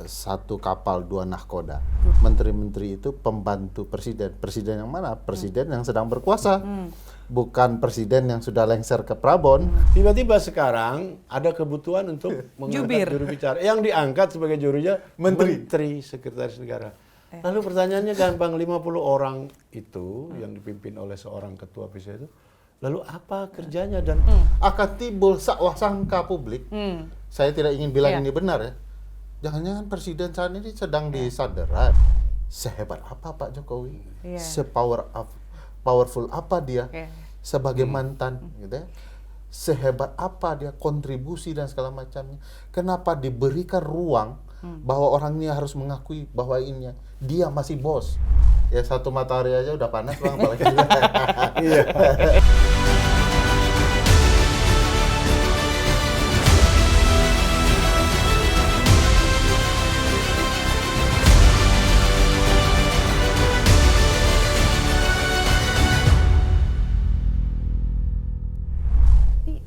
satu kapal dua nahkoda. Menteri-menteri itu pembantu presiden. Presiden yang mana? Presiden yang sedang berkuasa. Bukan presiden yang sudah lengser ke Prabon. Tiba-tiba sekarang ada kebutuhan untuk mengangkat juru bicara. Yang diangkat sebagai jurunya Menteri Sekretaris Negara. Lalu pertanyaannya gampang, 50 orang itu yang dipimpin oleh seorang ketua presiden itu, lalu apa kerjanya dan akan timbul sangka publik. Saya tidak ingin bilang ini benar ya. Jangan-jangan presiden saat ini sedang disandera. Sehebat apa Pak Jokowi? Powerful apa dia sebagai mantan, gitu ya? Sehebat apa dia kontribusi dan segala macamnya? Kenapa diberikan ruang bahwa orang ini harus mengakui bahwa dia masih bos? Ya satu matahari aja udah panas Bang, apalagi iya.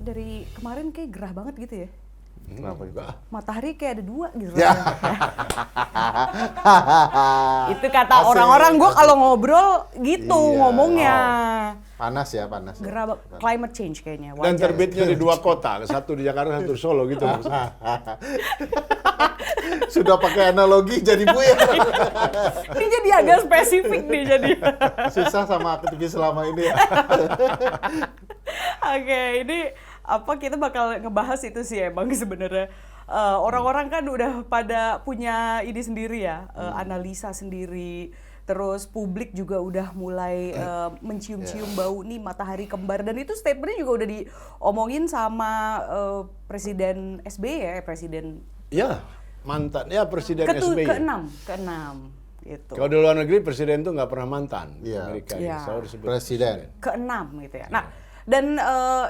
Dari kemarin kayak gerah banget gitu ya. Kenapa juga? Matahari kayak ada dua gitu. Ya. Itu kata orang-orang, gue kalau ngobrol gitu ngomongnya. Panas ya. Gerah, climate change kayaknya. Dan terbitnya di dua kota, satu di Jakarta, satu di Solo gitu. Sudah pakai analogi jadi buyar. Ini jadi agak spesifik nih jadi. Susah sama aktivis selama ini ya. Oke, ini kita bakal ngebahas itu sih emang sebenarnya. Orang-orang kan udah pada punya ini sendiri ya, analisa sendiri. Terus publik juga udah mulai mencium-cium bau nih matahari kembar. Dan itu statementnya juga udah diomongin sama Presiden SBY ya, Presiden. Ya, mantan ya Presiden SBY. Keenam. Gitu. Kalau di luar negeri presiden tuh nggak pernah mantan. Amerika selalu disebut presiden. Keenam gitu ya. Nah, dan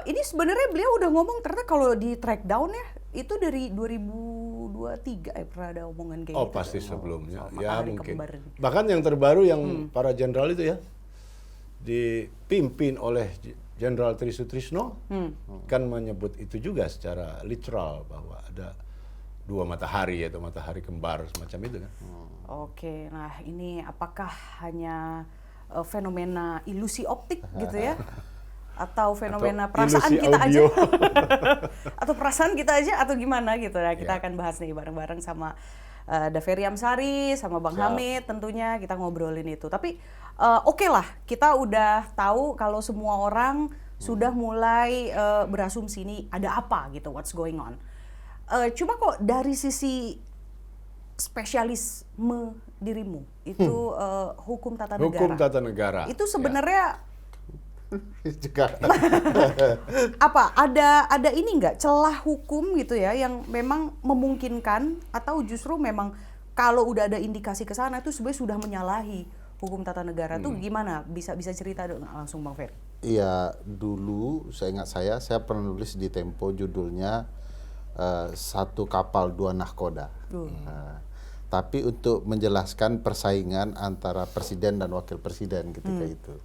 ini sebenarnya beliau udah ngomong ternyata kalau di track down ya itu dari 2023 pernah ada omongan kayak gitu. Oh pasti sebelumnya. Ya mungkin. Kembar. Bahkan yang terbaru yang para jenderal itu ya dipimpin oleh Jenderal Tri Sutrisno kan menyebut itu juga secara literal bahwa ada dua matahari yaitu matahari kembar semacam itu kan. Oke, nah ini apakah hanya fenomena ilusi optik gitu ya? Atau fenomena perasaan kita aja? Atau perasaan kita aja atau gimana gitu. Nah, kita akan bahas nih bareng-bareng sama Daveri Amsari, sama Bang Hamid tentunya kita ngobrolin itu. Tapi oke lah, kita udah tahu kalau semua orang sudah mulai berasumsi ini ada apa gitu, what's going on. Cuma kok dari sisi spesialisme dirimu itu hukum tata negara. Hukum tata negara. Itu sebenarnya juga apa? Ada ini nggak celah hukum gitu ya yang memang memungkinkan atau justru memang kalau udah ada indikasi ke sana itu sebenarnya sudah menyalahi hukum tata negara tuh gimana? Bisa cerita langsung Bang Ferry? Iya, dulu saya ingat saya pernah nulis di Tempo judulnya satu kapal dua nahkoda. Tapi untuk menjelaskan persaingan antara presiden dan wakil presiden ketika itu.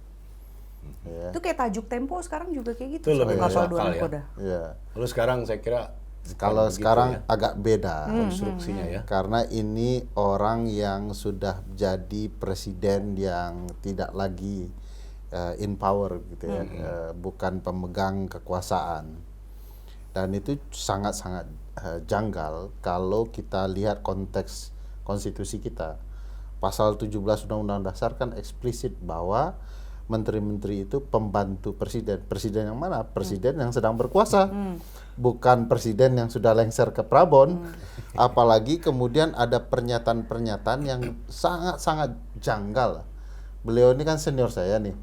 Ya. Itu kayak tajuk Tempo sekarang juga kayak gitu. Itu lebih kapal dua masuk akal nahkoda. Ya. Lalu sekarang saya kira kalau sekarang agak beda konstruksinya ya. Karena ini orang yang sudah jadi presiden yang tidak lagi in power gitu ya, bukan pemegang kekuasaan. Dan itu sangat-sangat janggal kalau kita lihat konteks konstitusi kita. Pasal 17 Undang-Undang Dasar kan eksplisit bahwa menteri-menteri itu pembantu presiden. Presiden yang mana? Presiden yang sedang berkuasa. Bukan presiden yang sudah lengser ke Prabon. Apalagi kemudian ada pernyataan-pernyataan yang sangat-sangat janggal. Beliau ini kan senior saya nih.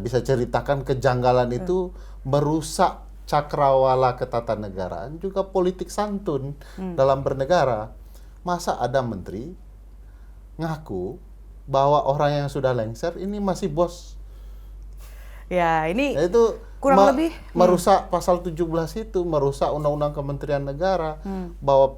Bisa ceritakan kejanggalan itu merusak cakrawala ketatanegaraan juga politik santun dalam bernegara. Masa ada menteri ngaku bahwa orang yang sudah lengser ini masih bos. Ya, ini itu kurang lebih merusak pasal 17 itu, merusak Undang-Undang Kementerian Negara bahwa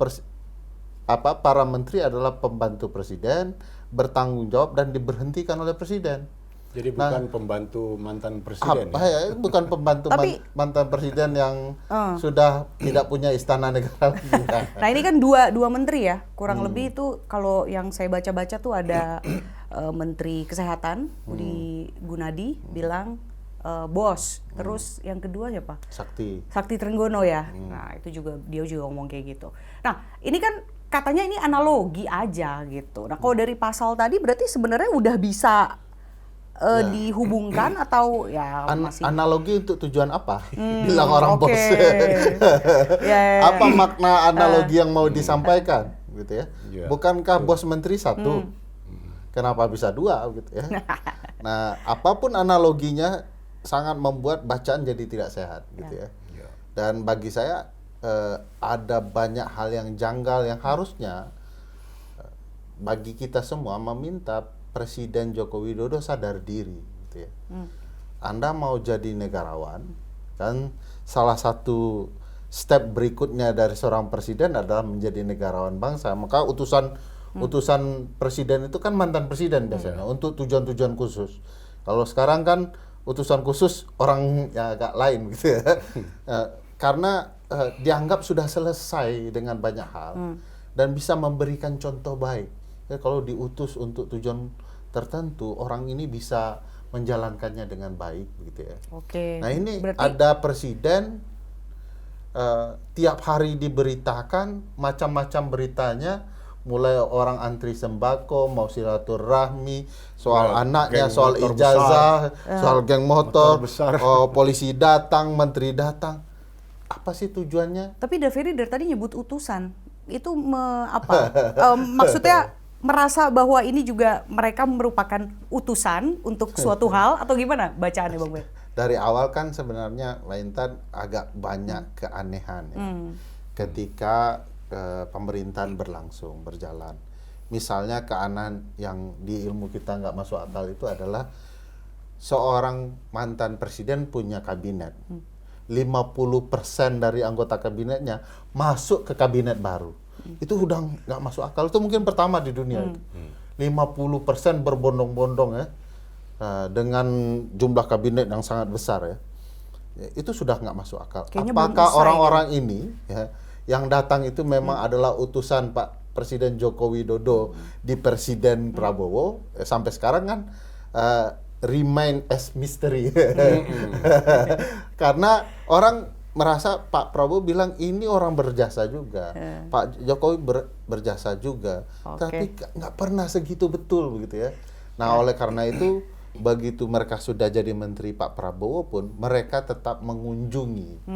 para menteri adalah pembantu presiden, bertanggung jawab dan diberhentikan oleh presiden. Jadi bukan pembantu mantan presiden. Bukan pembantu mantan presiden yang sudah tidak punya istana negara lagi. Nah ini kan dua menteri ya, kurang lebih itu kalau yang saya baca-baca tuh ada Menteri Kesehatan Budi Gunadi bilang bos, terus yang kedua siapa? Sakti Trenggono ya. Nah itu juga dia juga ngomong kayak gitu. Nah ini kan katanya ini analogi aja gitu. Nah kalau dari pasal tadi berarti sebenarnya udah bisa dihubungkan atau ya masih analogi untuk tujuan apa? Bilang orang bos. Apa Ya. makna analogi yang mau disampaikan gitu ya? Bukankah bos menteri satu? Kenapa bisa dua gitu ya? Nah, apapun analoginya sangat membuat bacaan jadi tidak sehat gitu ya. Dan bagi saya ada banyak hal yang janggal yang harusnya bagi kita semua meminta Presiden Joko Widodo sadar diri gitu ya. Anda mau jadi negarawan, kan salah satu step berikutnya dari seorang presiden adalah menjadi negarawan bangsa. Maka utusan presiden itu kan mantan presiden biasanya untuk tujuan-tujuan khusus. Kalau sekarang kan utusan khusus orang yang agak lain gitu ya. Karena dianggap sudah selesai dengan banyak hal dan bisa memberikan contoh baik. Ya, kalau diutus untuk tujuan tertentu, orang ini bisa menjalankannya dengan baik, gitu ya. Nah ini berarti ada presiden tiap hari diberitakan macam-macam beritanya, mulai orang antri sembako, mau silaturahmi, soal anaknya, soal ijazah, soal geng motor polisi datang, menteri datang. Apa sih tujuannya? Tapi Daveri dari tadi nyebut utusan, itu maksudnya merasa bahwa ini juga mereka merupakan utusan untuk suatu hal atau gimana bacaannya Bang Ben? Dari awal kan sebenarnya Laintan agak banyak keanehan ya. Ketika pemerintahan berjalan. Misalnya keanehan yang di ilmu kita nggak masuk akal itu adalah seorang mantan presiden punya kabinet. 50% dari anggota kabinetnya masuk ke kabinet baru. Itu udah nggak masuk akal. Itu mungkin pertama di dunia itu. 50% berbondong-bondong ya. Dengan jumlah kabinet yang sangat besar ya. Itu sudah nggak masuk akal. Kayaknya apakah orang-orang ini ya, yang datang itu memang adalah utusan Pak Presiden Joko Widodo di Presiden Prabowo? Sampai sekarang kan remain as mystery. Karena orang merasa Pak Prabowo bilang ini orang berjasa juga, Pak Jokowi berjasa juga, tapi nggak pernah segitu betul begitu ya. Nah oleh karena itu begitu mereka sudah jadi menteri Pak Prabowo pun mereka tetap mengunjungi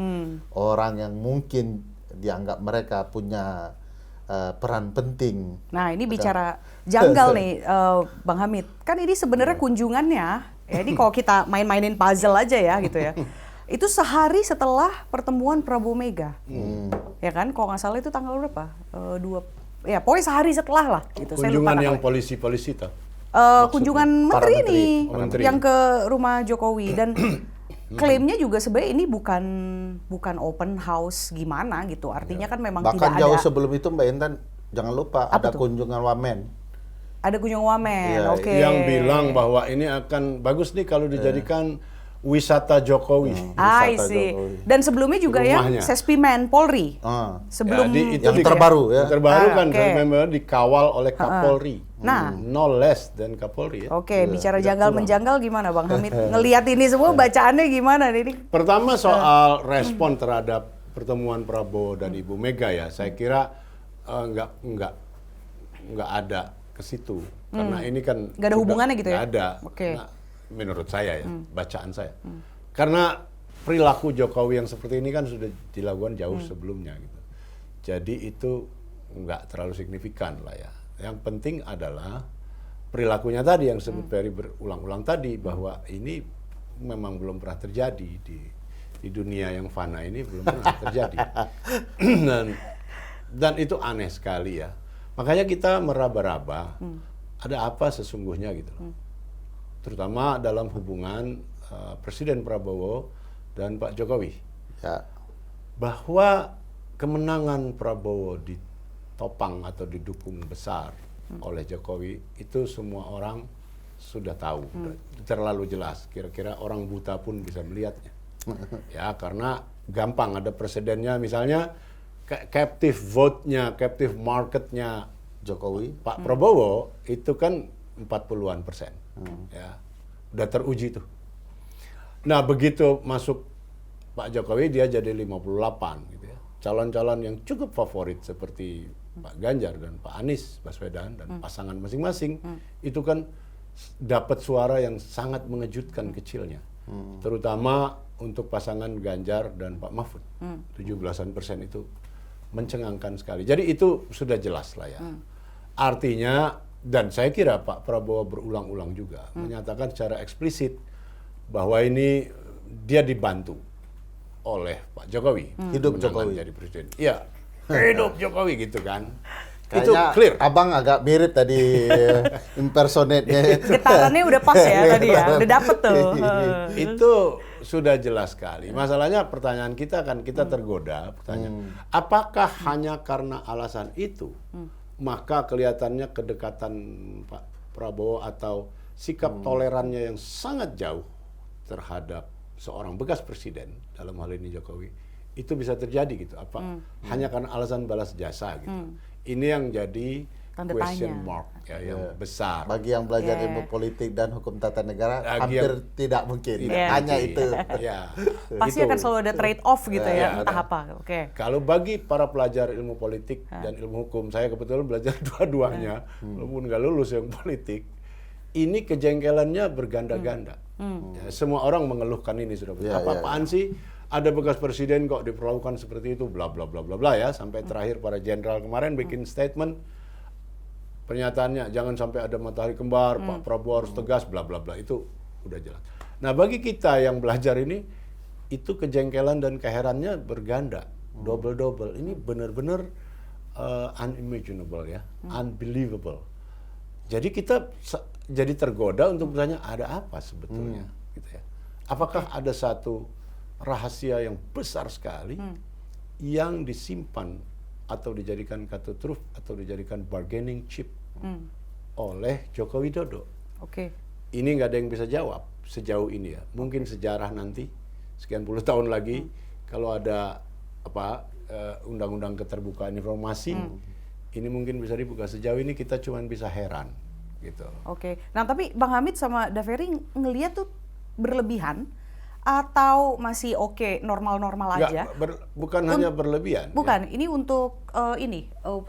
orang yang mungkin dianggap mereka punya peran penting. Nah ini bicara janggal nih Bang Hamid, kan ini sebenarnya kunjungannya, ya ini kalau kita main-mainin puzzle aja ya gitu ya. Itu sehari setelah pertemuan Prabowo Mega, ya kan? Kalau nggak salah itu tanggal berapa? Ya pokoknya sehari setelah lah. Gitu. Kunjungan yang polisi-polisi toh? Kunjungan menteri ini, yang ke rumah Jokowi dan klaimnya juga sebenarnya ini bukan open house gimana gitu. Artinya kan memang bahkan tidak ada. Bahkan jauh sebelum itu Mbak Intan jangan lupa ada kunjungan wamen. Ada kunjungan wamen, oke. Yang bilang bahwa ini akan bagus nih kalau dijadikan wisata Jokowi. I see. Dan sebelumnya juga yang Sespimen Polri. Sebelum itu yang terbaru ya. Terbaru kan memang dikawal oleh Kapolri. Nah, no less than Kapolri ya. Oke, bicara janggal menjanggal gimana Bang Hamid? Ngelihat ini semua bacaannya gimana ini? Pertama soal respon terhadap pertemuan Prabowo dan Ibu Mega ya. Saya kira nggak ada ke situ. Karena ini kan nggak ada hubungannya gitu ya? Nggak ada. Oke. Nah, menurut saya ya, bacaan saya. Karena perilaku Jokowi yang seperti ini kan sudah dilakukan jauh sebelumnya gitu. Jadi itu nggak terlalu signifikan lah ya. Yang penting adalah perilakunya tadi yang disebut Ferry berulang-ulang tadi, bahwa ini memang belum pernah terjadi di dunia yang fana ini, belum pernah terjadi. Dan itu aneh sekali ya. Makanya kita meraba-raba ada apa sesungguhnya gitu loh. Terutama dalam hubungan Presiden Prabowo dan Pak Jokowi. Ya. Bahwa kemenangan Prabowo ditopang atau didukung besar oleh Jokowi, itu semua orang sudah tahu, terlalu jelas. Kira-kira orang buta pun bisa melihatnya. Ya, karena gampang ada presidennya, misalnya captive vote-nya, captive market-nya Jokowi. Pak Prabowo itu kan 40-an%. Ya, udah teruji tuh. Nah, begitu masuk Pak Jokowi dia jadi 58 gitu ya. Calon-calon yang cukup favorit seperti Pak Ganjar dan Pak Anies Baswedan dan pasangan masing-masing itu kan dapat suara yang sangat mengejutkan kecilnya. Terutama untuk pasangan Ganjar dan Pak Mahfud. 17% itu mencengangkan sekali. Jadi itu sudah jelas lah ya. Artinya, dan saya kira Pak Prabowo berulang-ulang juga menyatakan secara eksplisit bahwa ini dia dibantu oleh Pak Jokowi. Hidup Jokowi. Jadi presiden. Iya, hidup Jokowi gitu kan. Kayaknya Itu clear. Abang agak mirip tadi impersonate-nya. Getarannya udah pas ya tadi ya, udah dapet tuh. Itu sudah jelas sekali. Masalahnya pertanyaan kita kan, kita tergoda pertanyaan. Apakah hanya karena alasan itu, maka kelihatannya kedekatan Pak Prabowo atau sikap tolerannya yang sangat jauh terhadap seorang bekas presiden, dalam hal ini Jokowi, itu bisa terjadi gitu. Apa hanya karena alasan balas jasa gitu. Ini yang jadi Tanda question tanya. mark ya, yang besar. Bagi yang belajar ilmu politik dan hukum tata negara, Bagi hampir yang tidak mungkin. Iya. Hanya itu. Ya, Pasti itu. akan selalu ada trade off gitu Ya, ya, entah ada. apa. Oke. Kalau bagi para pelajar ilmu politik dan ilmu hukum, saya kebetulan belajar dua-duanya, walaupun nggak lulus yang politik, ini kejengkelannya berganda-ganda. Ya, semua orang mengeluhkan ini sudah. Ya, Apa-apaan sih? Ada bekas presiden kok diperlakukan seperti itu, bla bla bla bla bla ya. Sampai terakhir para jenderal kemarin bikin statement, pernyataannya jangan sampai ada matahari kembar, Pak Prabowo harus tegas, bla bla bla, itu udah jelas. Nah, bagi kita yang belajar ini, itu kejengkelan dan keherannya berganda, double-double. Ini benar-benar unimaginable ya, unbelievable. Jadi kita jadi tergoda untuk bertanya, ada apa sebetulnya? Gitu ya. Apakah ada satu rahasia yang besar sekali yang disimpan atau dijadikan kartu truf atau dijadikan bargaining chip oleh Joko Widodo? Oke. Ini nggak ada yang bisa jawab sejauh ini ya. Mungkin sejarah nanti sekian puluh tahun lagi kalau ada apa undang-undang keterbukaan informasi ini mungkin bisa dibuka. Sejauh ini kita cuma bisa heran gitu. Oke. Nah, tapi Bang Hamid sama Daveri ngelihat tuh berlebihan atau masih oke, normal-normal aja? Bukan hanya berlebihan. Bukan, ini untuk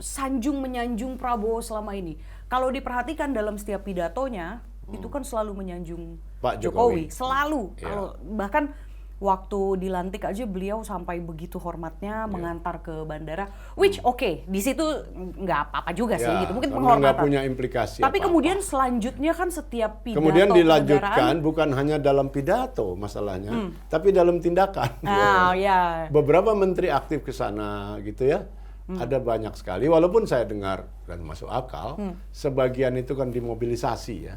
sanjung menyanjung Prabowo selama ini. Kalau diperhatikan dalam setiap pidatonya, itu kan selalu menyanjung Pak Jokowi. Jokowi. Selalu. Iya. Kalau bahkan waktu dilantik aja beliau sampai begitu hormatnya mengantar ke bandara. Which oke, di situ nggak apa-apa juga sih gitu. Mungkin karena nggak penghormatan. punya implikasi Tapi apa-apa. kemudian selanjutnya kan setiap pidato Kemudian dilanjutkan kenegaraan- bukan hanya dalam pidato masalahnya, tapi dalam tindakan. ya. Beberapa menteri aktif ke sana gitu ya. Ada banyak sekali, walaupun saya dengar dan masuk akal, sebagian itu kan dimobilisasi ya.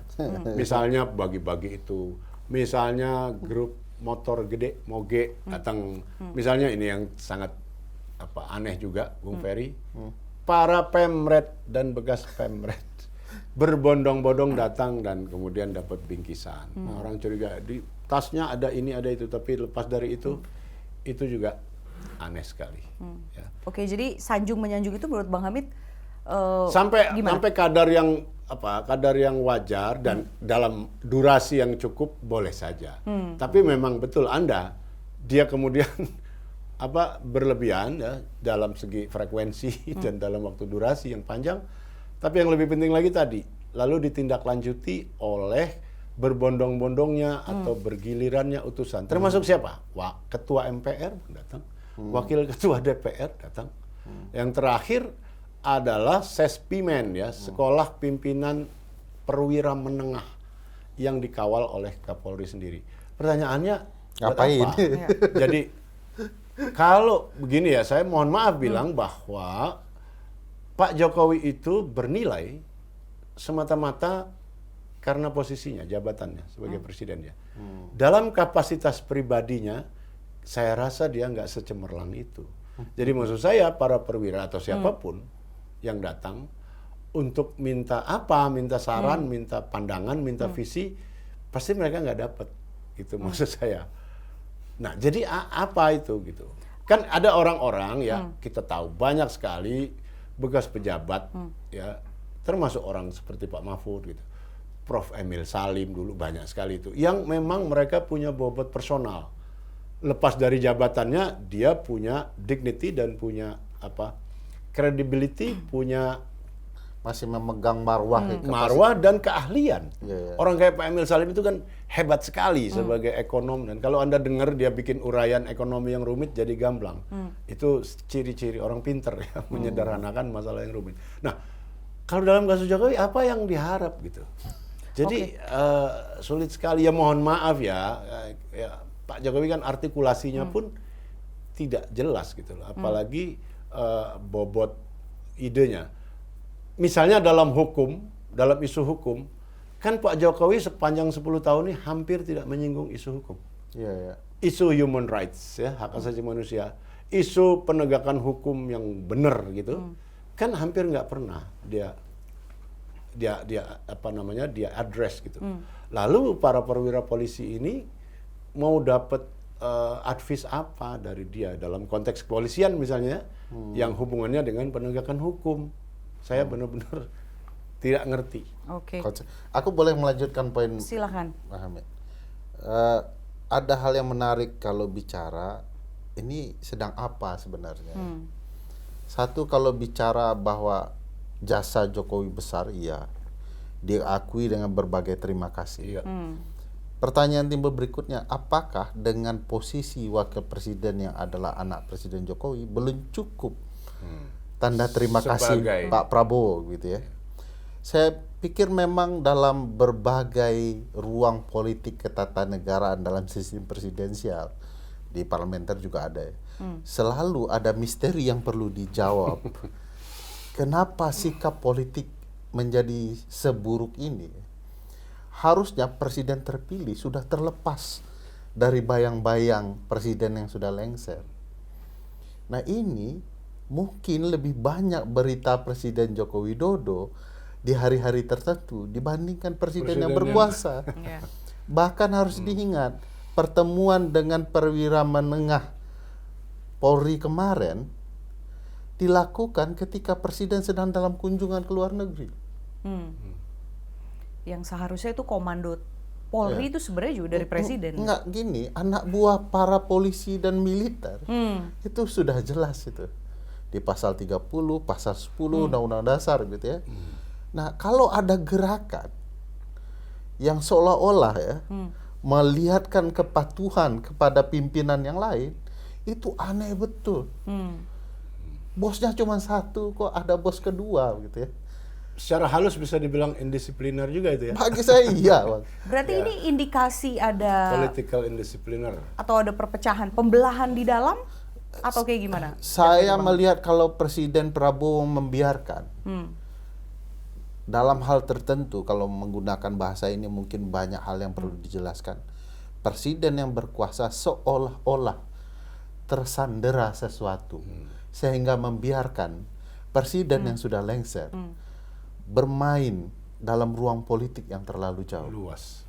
Misalnya bagi-bagi itu, misalnya grup motor gede, moge datang. Misalnya ini yang sangat aneh juga, Bung Ferry. Para pemret dan bekas pemret berbondong-bondong datang dan kemudian dapat bingkisan. Nah, orang curiga di tasnya ada ini ada itu, tapi lepas dari itu juga aneh sekali. Ya. Oke, jadi sanjung menyanjung itu menurut Bang Hamid Sampai gimana? kadar yang wajar dan dalam durasi yang cukup boleh saja. Tapi memang betul dia kemudian berlebihan ya dalam segi frekuensi dan dalam waktu durasi yang panjang. Tapi yang lebih penting lagi tadi, lalu ditindaklanjuti oleh berbondong-bondongnya atau bergilirannya utusan. Termasuk siapa? Ketua MPR datang, wakil ketua DPR datang. Yang terakhir adalah Sespimen ya, Sekolah Pimpinan Perwira Menengah yang dikawal oleh Kapolri sendiri. Pertanyaannya buat Ngapain? apa? Jadi kalau begini ya, saya mohon maaf bilang bahwa Pak Jokowi itu bernilai semata-mata karena posisinya, jabatannya sebagai presiden ya. Dalam kapasitas pribadinya, saya rasa dia nggak secemerlang itu. Jadi maksud saya para perwira atau siapapun yang datang, untuk minta saran, minta pandangan, minta visi, pasti mereka nggak dapat. Itu maksud saya. Nah, jadi apa itu gitu? Kan ada orang-orang ya, kita tahu banyak sekali bekas pejabat ya, termasuk orang seperti Pak Mahfud gitu. Prof. Emil Salim dulu banyak sekali itu. Yang memang mereka punya bobot personal. Lepas dari jabatannya, dia punya dignity dan punya credibility, punya masih memegang marwah marwah dan keahlian. Yeah. Orang kayak Pak Emil Salim itu kan hebat sekali sebagai ekonom, dan kalau Anda dengar dia bikin uraian ekonomi yang rumit jadi gamblang. Itu ciri-ciri orang pinter ya, menyederhanakan masalah yang rumit. Nah, kalau dalam kasus Jokowi apa yang diharap gitu? Jadi sulit sekali, ya mohon maaf ya, Pak Jokowi kan artikulasinya pun tidak jelas gitu loh, apalagi bobot idenya. Misalnya dalam isu hukum, kan Pak Jokowi sepanjang 10 tahun ini hampir tidak menyinggung isu hukum. Yeah. Isu human rights ya, hak asasi manusia, isu penegakan hukum yang benar gitu, kan hampir nggak pernah dia address gitu. Lalu para perwira polisi ini mau dapat advice apa dari dia dalam konteks kepolisian misalnya, yang hubungannya dengan penegakan hukum? Saya benar-benar tidak ngerti. Oke. Aku boleh melanjutkan poin? Silakan. Pak Hamid. Ada hal yang menarik kalau bicara ini sedang apa sebenarnya. Satu, kalau bicara bahwa jasa Jokowi besar, iya, diakui dengan berbagai terima kasih. Iya. Pertanyaan timbul berikutnya, apakah dengan posisi wakil presiden yang adalah anak Presiden Jokowi belum cukup tanda terima kasih Pak Prabowo gitu ya? Saya pikir memang dalam berbagai ruang politik ketatanegaraan dalam sistem presidensial, di parlementer juga ada ya, selalu ada misteri yang perlu dijawab. Kenapa sikap politik menjadi seburuk ini? Harusnya presiden terpilih sudah terlepas dari bayang-bayang presiden yang sudah lengser. Nah, ini mungkin lebih banyak berita Presiden Joko Widodo di hari-hari tertentu dibandingkan presiden yang berkuasa. Bahkan harus diingat, pertemuan dengan perwira menengah Polri kemarin dilakukan ketika presiden sedang dalam kunjungan ke luar negeri. Yang seharusnya itu komando Polri itu sebenarnya juga dari presiden. Enggak, gini, anak buah para polisi dan militer itu sudah jelas itu di pasal 30, pasal 10 Undang-Undang Dasar gitu ya. Nah, kalau ada gerakan yang seolah-olah ya melihatkan kepatuhan kepada pimpinan yang lain, itu aneh betul. Bosnya cuma satu, kok ada bos kedua gitu ya. Secara halus bisa dibilang indisipliner juga itu ya. Bagi saya iya, Bang. Berarti ini indikasi ada Political indiscipliner. Atau ada perpecahan, pembelahan di dalam atau kayak gimana? Saya melihat kalau Presiden Prabowo membiarkan dalam hal tertentu, kalau menggunakan bahasa ini mungkin banyak hal yang perlu dijelaskan. Presiden yang berkuasa seolah-olah tersandera sesuatu sehingga membiarkan presiden yang sudah lengser bermain dalam ruang politik yang terlalu jauh. Luas.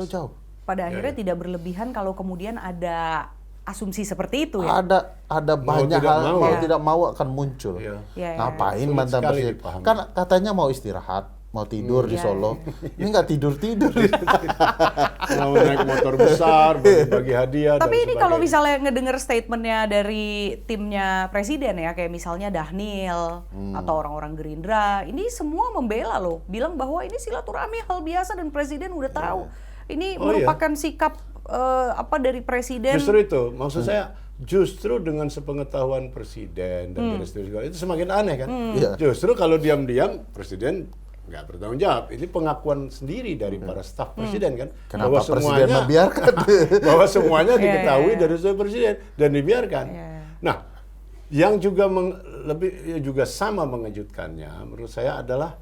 Jauh. Pada akhirnya tidak berlebihan kalau kemudian ada asumsi seperti itu ya. Ada banyak hal mau tidak mau akan muncul. Ngapain mantan presiden? Kan katanya mau istirahat, mau tidur di Solo. Ini nggak tidur. Mau naik motor besar, bagi hadiah. Tapi ini kalau misalnya ngedenger statementnya dari timnya presiden ya, kayak misalnya Dhanil atau orang-orang Gerindra, ini semua membela loh, bilang bahwa ini silaturahmi hal biasa dan presiden udah tahu. Ini merupakan sikap dari presiden. Justru itu, maksud saya justru dengan sepengetahuan presiden dan itu semakin aneh kan. Justru kalau diam-diam presiden nggak bertanggung jawab. Ini pengakuan sendiri dari para staf presiden kan. Kenapa presiden membiarkan? Bahwa semuanya diketahui dari staf presiden dan dibiarkan. Nah, yang juga juga sama mengejutkannya menurut saya adalah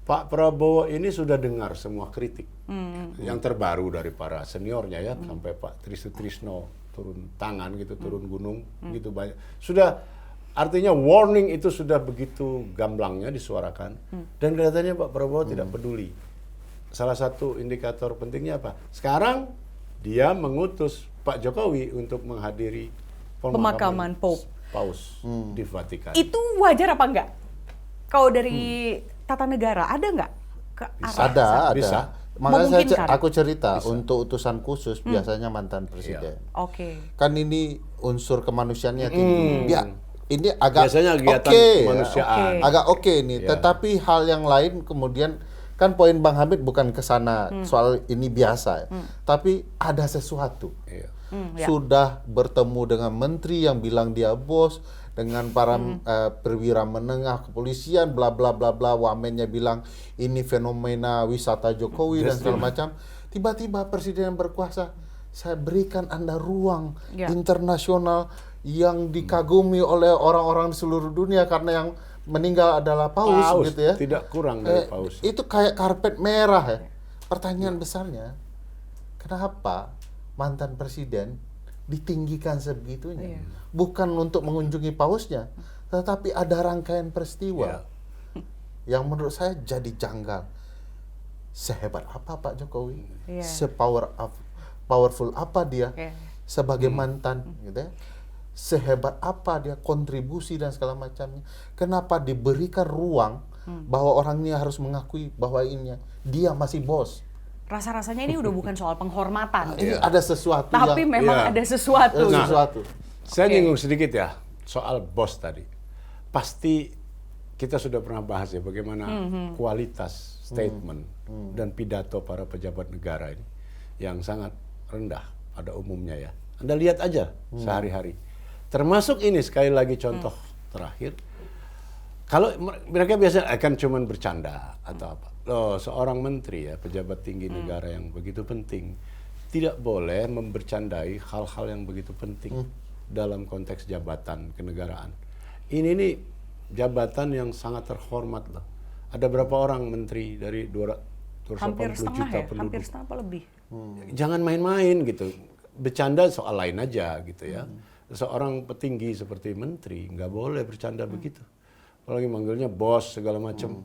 Pak Prabowo ini sudah dengar semua kritik yang terbaru dari para seniornya ya, sampai Pak Trisno turun tangan gitu, turun gunung gitu banyak. Sudah Artinya warning itu sudah begitu gamblangnya disuarakan dan kelihatannya Pak Prabowo tidak peduli. Salah satu indikator pentingnya apa? Sekarang dia mengutus Pak Jokowi untuk menghadiri Pemakaman Pope. Paus di Vatikan. Itu wajar apa enggak? Kalau dari tata negara ada nggak ke arah Ada. Bisa. Makanya Memungkinkan. aku cerita untuk utusan khusus biasanya mantan presiden. Oke. Kan ini unsur kemanusiaannya tinggi. Ya, ini agak Biasanya kegiatan oke, kemanusiaan. Oke. agak oke ini. Ya. Tetapi hal yang lain kemudian kan poin Bang Hamid bukan ke sana soal ini biasa, tapi ada sesuatu. Iya. Ya. Sudah bertemu dengan menteri yang bilang dia bos, dengan para perwira menengah kepolisian, bla bla bla bla, wamennya bilang ini fenomena wisata Jokowi dan segala macam. Tiba-tiba presiden yang berkuasa, saya berikan Anda ruang Ya. internasional yang dikagumi oleh orang-orang di seluruh dunia karena yang meninggal adalah paus, gitu ya. Tidak kurang dari paus. Itu kayak karpet merah ya. Pertanyaan besarnya, kenapa mantan presiden ditinggikan sebegitunya? Bukan untuk mengunjungi pausnya, tetapi ada rangkaian peristiwa yang menurut saya jadi janggal. Sehebat apa Pak Jokowi? Iya. Powerful apa dia Iya. sebagai mantan, gitu ya? Sehebat apa dia kontribusi dan segala macamnya? Kenapa diberikan ruang bahwa orang ini harus mengakui bahwa dia masih bos? Rasa-rasanya ini udah bukan soal penghormatan. Ini ada sesuatu Tapi yang memang ada sesuatu. ada sesuatu. Saya Oke. nyinggung sedikit ya soal bos tadi. Pasti kita sudah pernah bahas ya bagaimana kualitas statement dan pidato para pejabat negara ini yang sangat rendah pada umumnya ya. Anda lihat aja sehari-hari. Termasuk ini sekali lagi contoh terakhir. Kalau mereka biasanya akan cuman bercanda atau apa. Loh, seorang menteri ya, pejabat tinggi negara yang begitu penting tidak boleh membercandai hal-hal yang begitu penting dalam konteks jabatan kenegaraan. Ini nih jabatan yang sangat terhormat loh. Ada berapa orang menteri dari 280 Hampir setengah juta ya, penduduk? hampir setengah apa lebih. Jangan main-main gitu. Bercanda soal lain aja gitu ya. Seorang petinggi seperti menteri nggak boleh bercanda begitu. Apalagi manggilnya bos segala macam.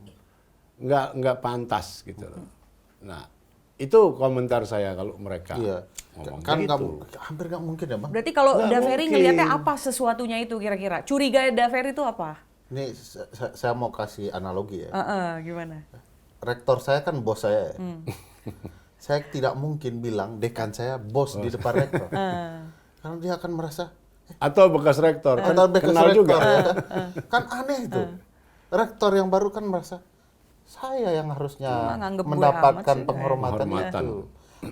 Nggak pantas gitu loh. Nah, itu komentar saya kalau mereka Iya. ngomong Kan begitu. hampir nggak mungkin ya Bang. Berarti kalau Nggak Daveri mungkin. ngelihatnya apa sesuatunya itu kira-kira? Curiga Daveri itu apa? Ini saya mau kasih analogi ya. Gimana? Rektor saya kan bos saya ya. Saya tidak mungkin bilang dekan saya bos di depan rektor. Karena dia akan merasa Atau bekas rektor kan atau bekas kenal rektor, juga. ya. Kan aneh itu. Rektor yang baru kan merasa saya yang harusnya Nganggep gue mendapatkan amat sih. penghormatan Penghormatan. itu.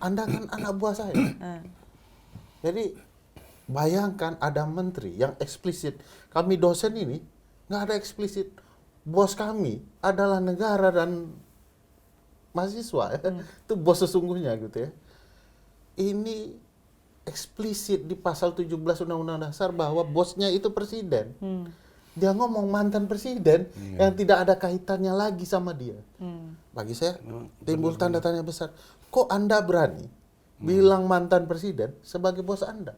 Anda kan anak buah saya. Jadi bayangkan ada menteri yang eksplisit. Kami dosen ini nggak ada eksplisit. Bos kami adalah negara dan mahasiswa. Itu bos sesungguhnya gitu ya. Ini eksplisit di pasal 17 Undang-Undang Dasar bahwa bosnya itu presiden. Dia ngomong mantan presiden yang tidak ada kaitannya lagi sama dia. Bagi saya timbul tanda tanya besar. Kok Anda berani bilang mantan presiden sebagai bos Anda?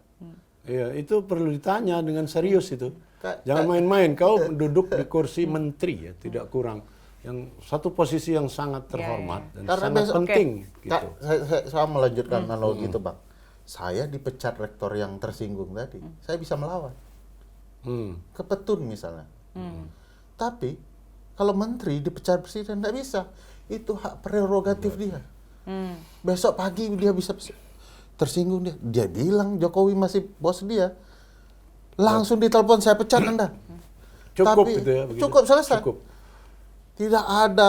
Iya, itu perlu ditanya dengan serius itu. Ka- Jangan main-main. Kau duduk di kursi menteri ya, tidak kurang. Yang satu posisi yang sangat terhormat dan Karena sangat besok- penting. Kak, Gitu. saya melanjutkan analogi itu, Bang. Saya dipecat rektor yang tersinggung tadi. Saya bisa melawan. Ke Petun misalnya. Tapi kalau menteri dipecat presiden tidak bisa. Itu hak prerogatif dia. Besok pagi dia bisa tersinggung dia. Dia bilang Jokowi masih bos dia. Langsung ditelepon saya pecat Anda. Cukup Tapi itu ya. begitu. cukup selesai. Cukup. Tidak ada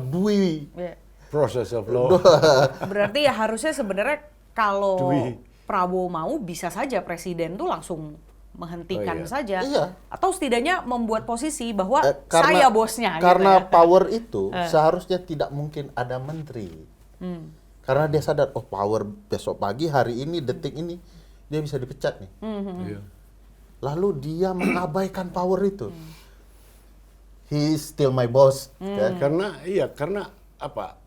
dui. Process of law. Berarti ya harusnya sebenarnya kalau Dwi. Prabowo mau bisa saja presiden tuh langsung menghentikan Oh, iya. saja. Iya. Atau setidaknya membuat posisi bahwa Karena- saya bosnya. Karena gitu ya. power itu seharusnya tidak mungkin ada menteri. Karena dia sadar, oh power besok pagi, hari ini, detik ini, dia bisa dipecat nih. Iya. Lalu dia mengabaikan power itu. He is still my boss. Ya. Karena apa?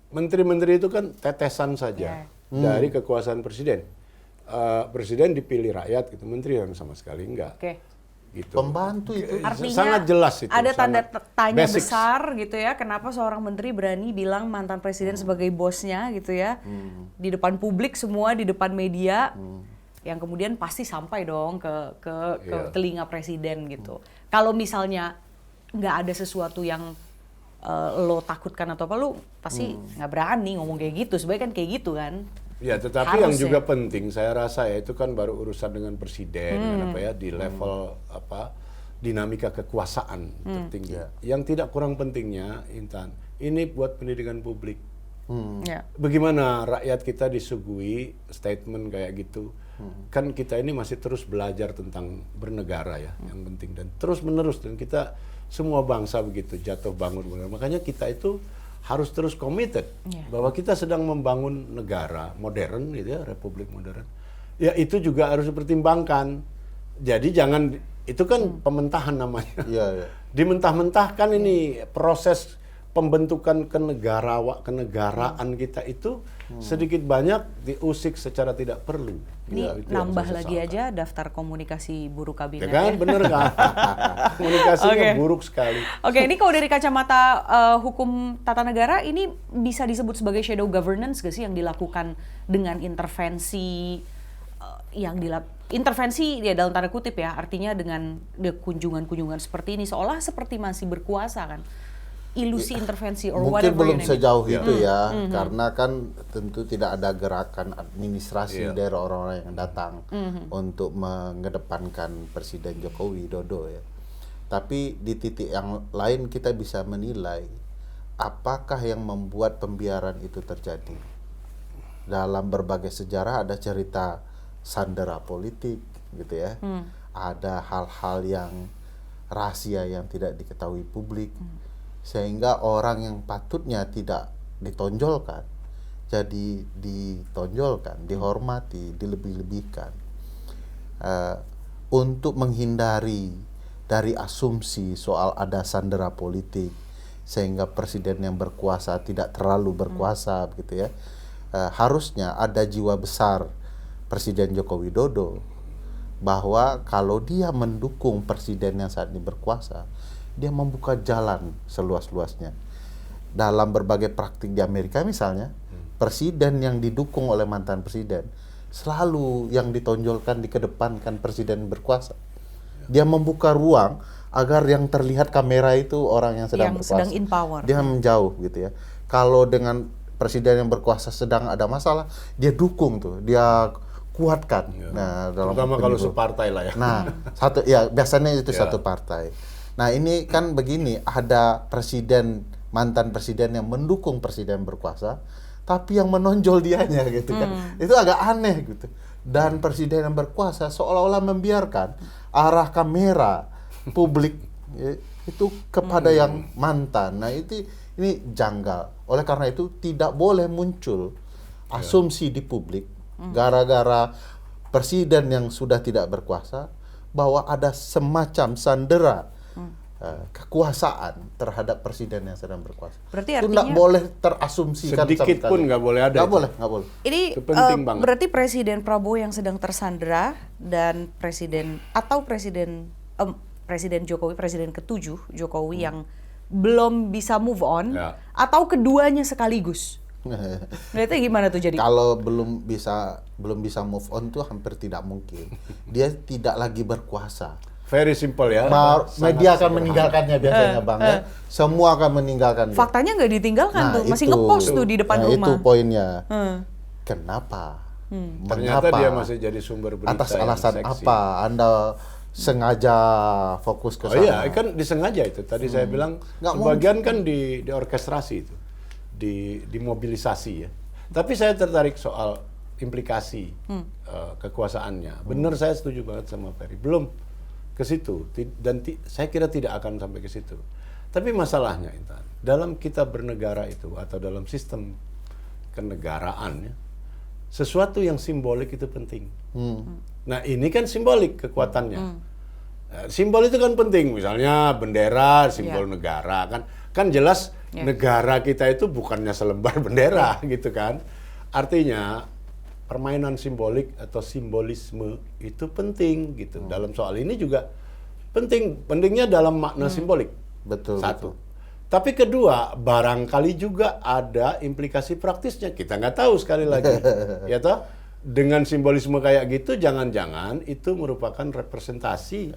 Menteri-menteri itu kan tetesan saja dari kekuasaan presiden. Presiden dipilih rakyat, gitu. Menteri yang sama sekali enggak. Oke. gitu. Pembantu itu. Artinya sangat jelas itu. ada tanda tanya basics. besar gitu ya, kenapa seorang menteri berani bilang mantan presiden sebagai bosnya gitu ya, di depan publik semua, di depan media, yang kemudian pasti sampai dong ke telinga presiden gitu. Kalau misalnya nggak ada sesuatu yang lo takutkan atau apa, lo pasti nggak berani ngomong kayak gitu. Sebenarnya kan kayak gitu kan. Ya, tetapi yang juga penting saya rasa ya itu kan baru urusan dengan presiden kan, di level dinamika kekuasaan tertinggi. Yang tidak kurang pentingnya, Intan, ini buat pendidikan publik. Bagaimana rakyat kita disuguhi statement kayak gitu? Kan kita ini masih terus belajar tentang bernegara ya, yang penting, dan terus menerus, dan kita semua bangsa begitu jatuh bangun. Makanya kita itu harus terus committed bahwa kita sedang membangun negara modern gitu ya, republik modern. Ya itu juga harus dipertimbangkan. Jadi jangan, itu kan pementahan namanya. Dimentah-mentahkan ini proses pembentukan kenegaraan kita itu sedikit banyak diusik secara tidak perlu. Ini nambah lagi aja daftar komunikasi buruk kabinet. Ya kan, bener kan? Komunikasinya buruk sekali. Oke, ini kalau dari kacamata hukum tata negara, ini bisa disebut sebagai shadow governance gak sih yang dilakukan dengan intervensi intervensi ya dalam tanda kutip ya, artinya dengan kunjungan-kunjungan seperti ini seolah seperti masih berkuasa kan. Ilusi intervensi or mungkin whatever belum sejauh itu ya, karena kan tentu tidak ada gerakan administrasi dari orang-orang yang datang untuk mengedepankan Presiden Joko Widodo ya. Tapi di titik yang lain kita bisa menilai apakah yang membuat pembiaran itu terjadi. Dalam berbagai sejarah ada cerita sandera politik gitu ya, ada hal-hal yang rahasia yang tidak diketahui publik. Sehingga orang yang patutnya tidak ditonjolkan jadi ditonjolkan, dihormati, dilebih-lebihkan, untuk menghindari dari asumsi soal ada sandera politik sehingga presiden yang berkuasa tidak terlalu berkuasa begitu ya. Harusnya ada jiwa besar Presiden Joko Widodo bahwa kalau dia mendukung presiden yang saat ini berkuasa, dia membuka jalan seluas-luasnya. Dalam berbagai praktik di Amerika misalnya, presiden yang didukung oleh mantan presiden selalu yang ditonjolkan, dikedepankan presiden berkuasa. Dia membuka ruang agar yang terlihat kamera itu orang yang sedang berkuasa. Sedang in power. Dia menjauh gitu ya. Kalau dengan presiden yang berkuasa sedang ada masalah, dia dukung tuh, dia kuatkan. Nah, terutama kalau separtai lah ya. Nah, biasanya itu satu partai. Nah, ini kan begini, ada mantan presiden yang mendukung presiden berkuasa, tapi yang menonjol dianya gitu kan. Itu agak aneh gitu. Dan presiden yang berkuasa seolah-olah membiarkan arah kamera publik itu kepada yang mantan. Nah, ini janggal. Oleh karena itu tidak boleh muncul asumsi di publik gara-gara presiden yang sudah tidak berkuasa bahwa ada semacam sandera kekuasaan terhadap presiden yang sedang berkuasa. Berarti itu artinya tidak boleh terasumsikan sedikit pun nggak boleh ada. Nggak boleh. Ini berarti Presiden Prabowo yang sedang tersandera dan Presiden Jokowi, Presiden ke-7 Jokowi yang belum bisa move on, atau keduanya sekaligus. Berarti gimana tuh jadi? Kalau belum bisa move on tuh hampir tidak mungkin. Dia tidak lagi berkuasa. Very simple ya. Media akan meninggalkannya biasanya Bang ya. Semua akan meninggalkan. Faktanya nggak ditinggalkan tuh, masih ngepost tuh di depan rumah. Itu poinnya. Kenapa? Ternyata dia masih jadi sumber berita. Atas alasan apa Anda sengaja fokus ke sana? Oh iya, kan disengaja itu. Tadi saya bilang sebagian kan diorkestrasi itu. Dimobilisasi ya. Tapi saya tertarik soal implikasi kekuasaannya. Benar, saya setuju banget sama Ferry. Belum ke situ dan saya kira tidak akan sampai ke situ. Tapi masalahnya Intan, dalam kita bernegara itu atau dalam sistem kenegaraan ya, sesuatu yang simbolik itu penting. Nah, ini kan simbolik kekuatannya. Simbol itu kan penting, misalnya bendera, simbol negara kan jelas. Negara kita itu bukannya selembar bendera gitu kan. Artinya permainan simbolik atau simbolisme itu penting gitu. Dalam soal ini juga Pentingnya dalam makna simbolik. Betul. Satu. Betul. Tapi kedua, barangkali juga ada implikasi praktisnya. Kita nggak tahu sekali lagi. Ya toh? Dengan simbolisme kayak gitu, jangan-jangan itu merupakan representasi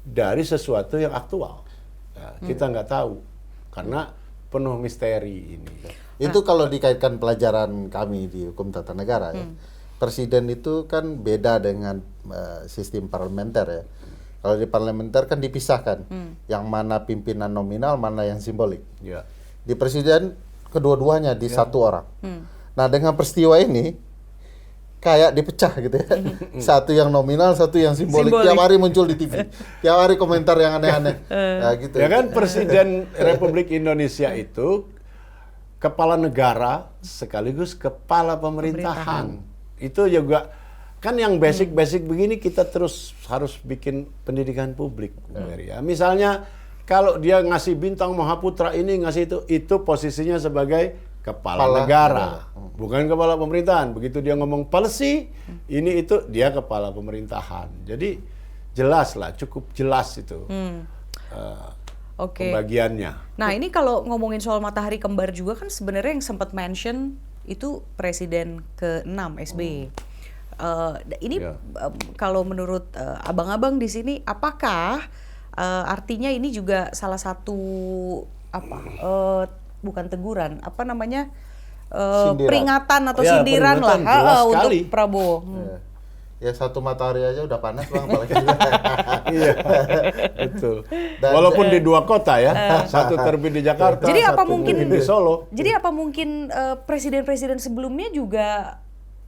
dari sesuatu yang aktual. Ya, kita nggak tahu. Karena penuh misteri ini. Itu kalau dikaitkan pelajaran kami di hukum tata negara ya. Presiden itu kan beda dengan sistem parlementer ya. Kalau di parlementer kan dipisahkan, yang mana pimpinan nominal, mana yang simbolik. Ya. Di presiden kedua-duanya di satu orang. Nah dengan peristiwa ini kayak dipecah gitu ya, satu yang nominal, satu yang simbolik. Tiap hari muncul di TV, tiap hari komentar yang aneh-aneh. Nah, gitu. Ya kan Presiden Republik Indonesia itu kepala negara sekaligus kepala pemerintahan. Itu juga kan yang basic-basic begini kita terus harus bikin pendidikan publik, Mary, ya. Misalnya kalau dia ngasih bintang Mahaputra ini ngasih itu posisinya sebagai kepala negara, bukan kepala pemerintahan. Begitu dia ngomong policy, ini itu dia kepala pemerintahan. Jadi jelas lah, cukup jelas itu pembagiannya. Nah ini kalau ngomongin soal matahari kembar juga kan sebenarnya yang sempat mention itu Presiden ke-6 SBY. Ini kalau menurut abang-abang di sini, apakah artinya ini juga salah satu bukan teguran, apa namanya peringatan atau sindiran lah untuk Prabowo. Ya satu matahari aja udah panas bang, apalagi iya, betul. Walaupun di dua kota ya, satu terbit di Jakarta, jadi apa satu mungkin di Solo. Jadi apa mungkin presiden-presiden sebelumnya juga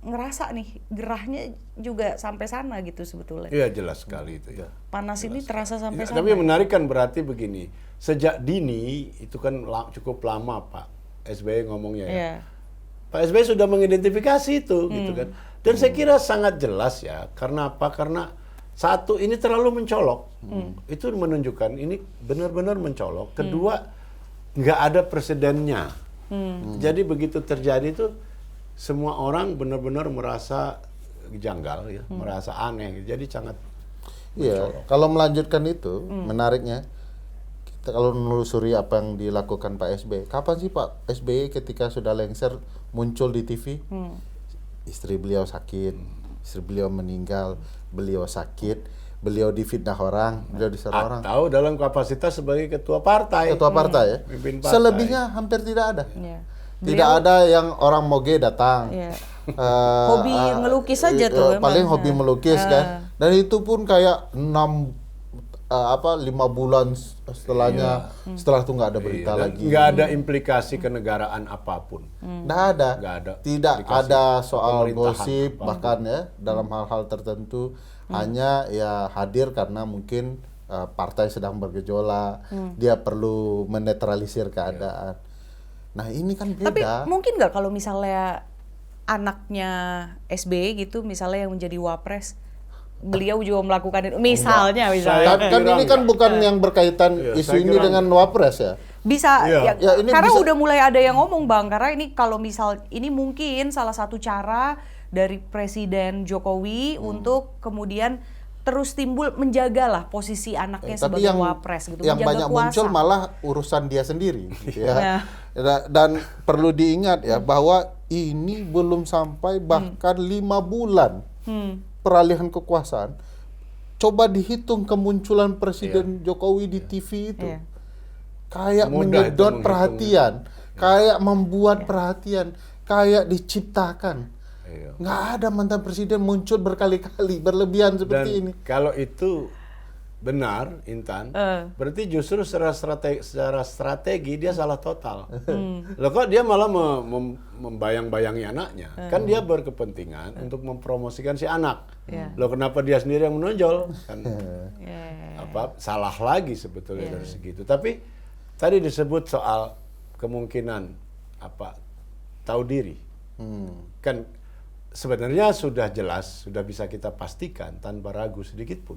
ngerasa nih gerahnya juga sampai sana gitu sebetulnya? Iya jelas sekali itu ya. Panas ini terasa sampai sana. Tapi yang menarik kan berarti begini, sejak dini itu kan cukup lama Pak SBY ngomongnya ya. Pak SBY sudah mengidentifikasi itu gitu kan. Dan saya kira sangat jelas ya. Karena apa? Karena satu, ini terlalu mencolok. Itu menunjukkan ini benar-benar mencolok. Kedua, nggak ada presidennya. Jadi begitu terjadi itu semua orang benar-benar merasa janggal ya, merasa aneh. Jadi sangat iya, kalau melanjutkan itu menariknya kita kalau menelusuri apa yang dilakukan Pak SBY. Kapan sih Pak SBY ketika sudah lengser muncul di TV? Istri beliau sakit, istri beliau meninggal, beliau sakit, beliau difitnah orang, beliau diserang orang. Atau dalam kapasitas sebagai ketua partai. Ketua partai ya. Pimpin partai. Selebihnya hampir tidak ada. Tidak ada yang orang moge datang. Hobi ngelukis saja tuh. Paling hobi melukis kan. Dan itu pun kayak 5 bulan setelahnya, setelah itu nggak ada berita lagi. Nggak ada implikasi kenegaraan apapun. Nggak ada. Tidak ada soal gosip bahkan ya dalam hal-hal tertentu. Hanya ya hadir karena mungkin partai sedang bergejolak, dia perlu menetralisir keadaan. Nah ini kan beda. Tapi mungkin nggak kalau misalnya anaknya SBY gitu, misalnya yang menjadi wapres, beliau juga melakukan itu, misalnya. Kan ini kan bukan yang berkaitan isu ini dengan wapres ya. Bisa, ini karena bisa. udah mulai ada yang ngomong Bang, karena ini kalau misal ini mungkin salah satu cara dari Presiden Jokowi untuk kemudian terus timbul menjagalah posisi anaknya sebagai wapres gitu, yang menjaga banyak kuasa. muncul malah urusan dia sendiri gitu ya. Dan perlu diingat ya bahwa ini belum sampai bahkan 5 bulan peralihan kekuasaan. Coba dihitung kemunculan Presiden Jokowi di TV itu. Kayak menyedot perhatian, kayak membuat perhatian, kayak diciptakan. Nggak ada mantan presiden muncul berkali-kali, berlebihan seperti ini. Kalau itu benar, Intan, berarti justru secara strategi dia salah total. Loh kok dia malah membayang-bayangi anaknya? Kan dia berkepentingan untuk mempromosikan si anak. Loh kenapa dia sendiri yang menonjol? Kan salah lagi sebetulnya dari segitu. Tapi tadi disebut soal kemungkinan tahu diri. Kan sebenarnya sudah jelas, sudah bisa kita pastikan tanpa ragu sedikit pun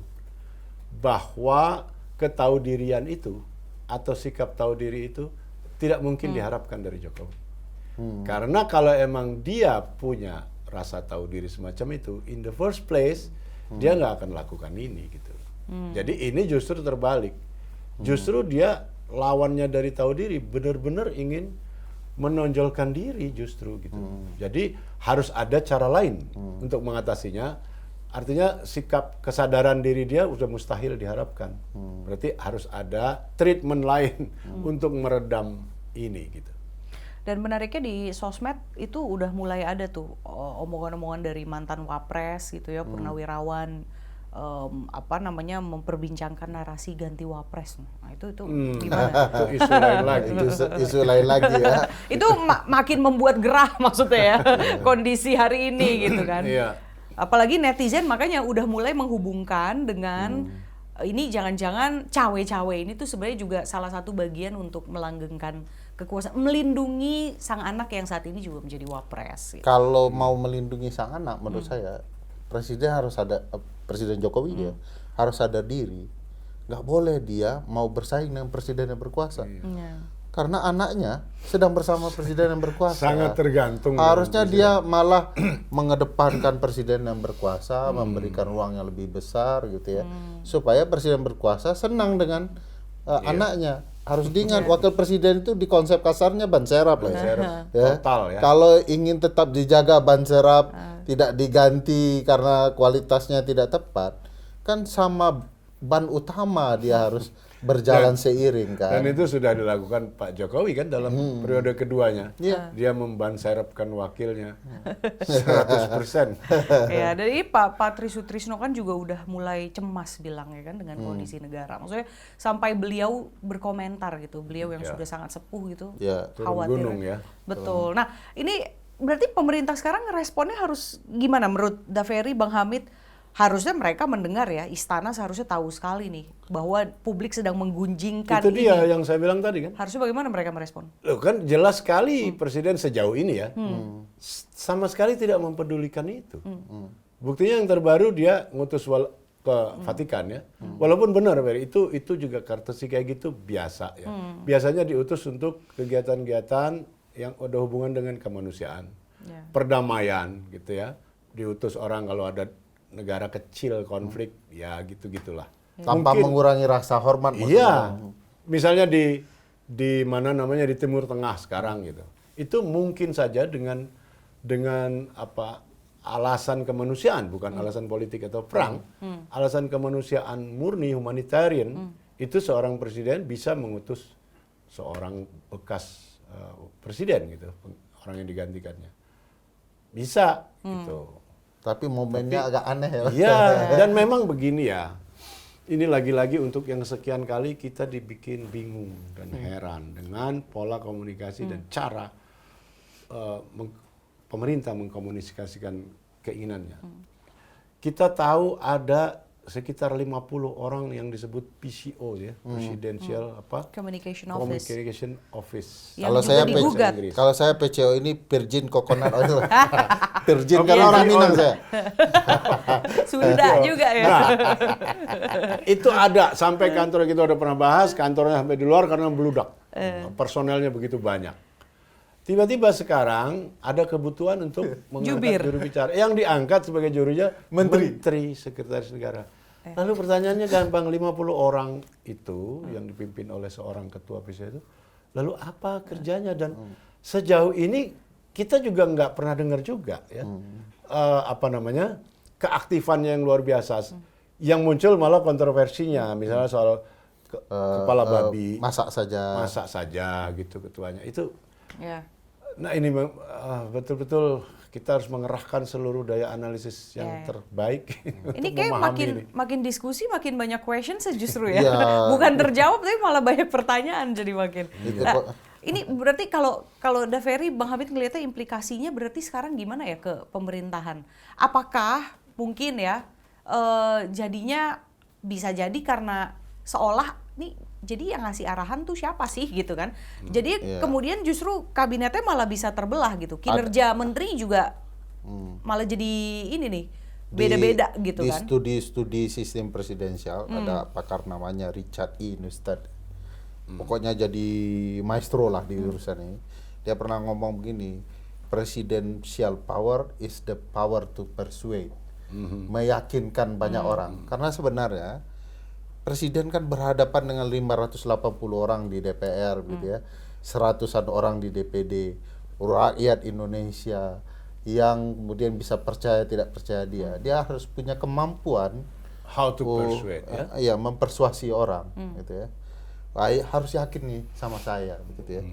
bahwa ketahuidirian itu atau sikap tahu diri itu tidak mungkin diharapkan dari Jokowi. Karena kalau emang dia punya rasa tahu diri semacam itu, in the first place dia nggak akan lakukan ini gitu. Jadi ini justru terbalik. Justru dia lawannya dari tahu diri benar-benar ingin menonjolkan diri justru gitu. Jadi harus ada cara lain untuk mengatasinya. Artinya sikap kesadaran diri dia udah mustahil diharapkan. Berarti harus ada treatment lain untuk meredam ini gitu. Dan menariknya di sosmed itu udah mulai ada tuh omongan-omongan dari mantan wapres gitu ya, purnawirawan memperbincangkan narasi ganti wapres. Nah itu gimana? Itu isu lain lagi. Isu lain lagi ya. Itu makin membuat gerah maksudnya ya kondisi hari ini gitu kan. Iya. Apalagi netizen makanya udah mulai menghubungkan dengan ini jangan-jangan cawe-cawe ini tuh sebenarnya juga salah satu bagian untuk melanggengkan kekuasaan, melindungi sang anak yang saat ini juga menjadi wapres. Gitu. Kalau mau melindungi sang anak, menurut saya Presiden Jokowi ya harus sadar diri, nggak boleh dia mau bersaing dengan presiden yang berkuasa, karena anaknya sedang bersama presiden yang berkuasa. Sangat tergantung. Harusnya dia malah mengedepankan presiden yang berkuasa, memberikan ruang yang lebih besar gitu ya, supaya presiden berkuasa senang dengan anaknya. Harus diingat wakil presiden itu di konsep kasarnya ban serap lah ya. Total ya. Kalau ingin tetap dijaga ban serap, tidak diganti karena kualitasnya tidak tepat, kan sama ban utama dia harus berjalan seiring kan. Dan itu sudah dilakukan Pak Jokowi kan dalam periode keduanya. Dia memban serapkan wakilnya 100%. Ya, dari Pak Tri Sutrisno kan juga udah mulai cemas bilang ya kan dengan kondisi negara. Maksudnya sampai beliau berkomentar gitu, beliau yang sudah sangat sepuh gitu, khawatir. Gunung ya. Betul. Nah, ini berarti pemerintah sekarang responnya harus gimana menurut Daveri, Bang Hamid? Harusnya mereka mendengar ya, istana seharusnya tahu sekali nih bahwa publik sedang menggunjingkan itu dia ini. yang saya bilang tadi kan. Harusnya bagaimana mereka merespon? Loh kan jelas sekali presiden sejauh ini ya sama sekali tidak mempedulikan itu. Buktinya yang terbaru dia ngutus ke Vatikan ya. Walaupun benar itu juga courtesy kayak gitu biasa ya. Biasanya diutus untuk kegiatan-kegiatan yang ada hubungan dengan kemanusiaan, perdamaian gitu ya. Diutus orang kalau ada negara kecil konflik ya gitu-gitulah. Tanpa mengurangi rasa hormat maksudnya. Iya. Misalnya di mana namanya di Timur Tengah sekarang gitu. Itu mungkin saja dengan alasan kemanusiaan, bukan alasan politik atau perang. Alasan kemanusiaan murni humanitarian itu seorang presiden bisa mengutus seorang bekas presiden gitu, orang yang digantikannya. Bisa gitu. Tapi momennya agak aneh ya. Iya, dan memang begini ya. Ini lagi-lagi untuk yang sekian kali kita dibikin bingung dan heran dengan pola komunikasi dan cara pemerintah mengkomunikasikan keinginannya. Kita tahu ada sekitar 50 orang yang disebut PCO ya, Presidential Communication Office. Kalau saya PCO ini Virgin Coconut Oil. Virgin karena orang Minang saya. Sunda juga ya. Nah, itu ada sampai kantor kita udah pernah bahas, kantornya sampai di luar karena meludak. Personelnya begitu banyak. Tiba-tiba sekarang ada kebutuhan untuk mengangkat juru bicara. Yang diangkat sebagai jurunya Menteri Sekretaris Negara. Lalu pertanyaannya gampang, 50 orang itu yang dipimpin oleh seorang ketua PCO itu, lalu apa kerjanya? Dan sejauh ini kita juga nggak pernah dengar juga ya, keaktifannya yang luar biasa. Yang muncul malah kontroversinya, misalnya soal kepala babi, masak saja gitu ketuanya. Itu, nah ini betul-betul kita harus mengerahkan seluruh daya analisis yang terbaik. Ini kayak makin diskusi makin banyak questions justru ya. Bukan terjawab tapi malah banyak pertanyaan jadi makin. Ini berarti kalau Daveri, Bang Hamid ngelihatnya implikasinya berarti sekarang gimana ya ke pemerintahan? Apakah mungkin ya jadinya bisa jadi karena seolah nih jadi yang ngasih arahan tuh siapa sih gitu kan? Jadi kemudian justru kabinetnya malah bisa terbelah gitu. Kinerja menteri juga malah jadi ini nih beda-beda gitu kan? Di studi sistem presidensial ada pakar namanya Richard E. Neustadt. Pokoknya jadi maestro lah di urusan ini. Dia pernah ngomong begini, presidential power is the power to persuade, meyakinkan banyak orang. Karena sebenarnya Presiden kan berhadapan dengan 580 orang di DPR gitu ya. 100-an orang di DPD, rakyat Indonesia yang kemudian bisa percaya tidak percaya dia. Dia harus punya kemampuan How to persuade, ya. ya mempersuasi orang gitu ya. Harus yakin nih sama saya begitu ya.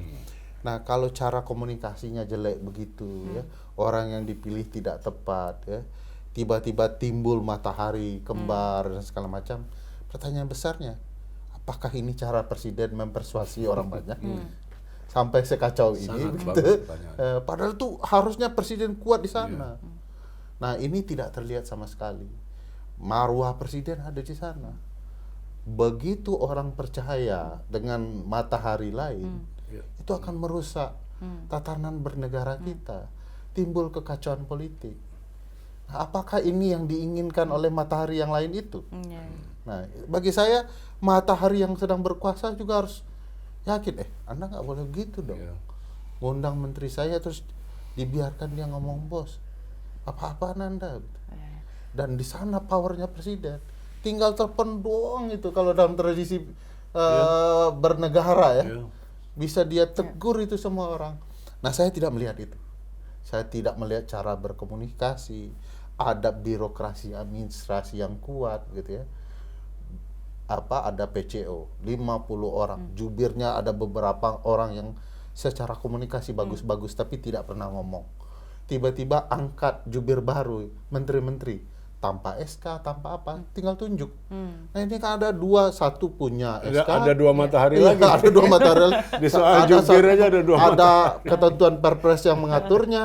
Nah, kalau cara komunikasinya jelek begitu ya, orang yang dipilih tidak tepat ya, tiba-tiba timbul matahari kembar dan segala macam. Pertanyaan besarnya, apakah ini cara presiden mempersuasi orang banyak? Sampai sekacau ini begitu. Padahal tuh harusnya presiden kuat di sana. Nah, ini tidak terlihat sama sekali. Marwah presiden ada di sana. Begitu orang percaya dengan matahari lain, itu akan merusak tatanan bernegara kita. Timbul kekacauan politik. Nah, apakah ini yang diinginkan oleh matahari yang lain itu? Nah, bagi saya matahari yang sedang berkuasa juga harus yakin, Anda nggak boleh begitu dong. Ngundang menteri saya terus dibiarkan dia ngomong bos. Apa-apaan Anda? Dan di sana powernya presiden. Tinggal telepon doang itu kalau dalam tradisi bernegara ya. Bisa dia tegur itu semua orang. Nah, saya tidak melihat itu. Saya tidak melihat cara berkomunikasi, adab birokrasi administrasi yang kuat gitu ya. Ada PCO 50 orang, jubirnya ada beberapa orang yang secara komunikasi bagus-bagus tapi tidak pernah ngomong. Tiba-tiba angkat jubir baru, menteri-menteri tanpa SK, tanpa apa, tinggal tunjuk. Nah, ini kan ada satu punya SK. Ada dua matahari lagi. Ada dua matahari. Di soal jubir aja ada dua matahari. Ada ketentuan Perpres yang mengaturnya.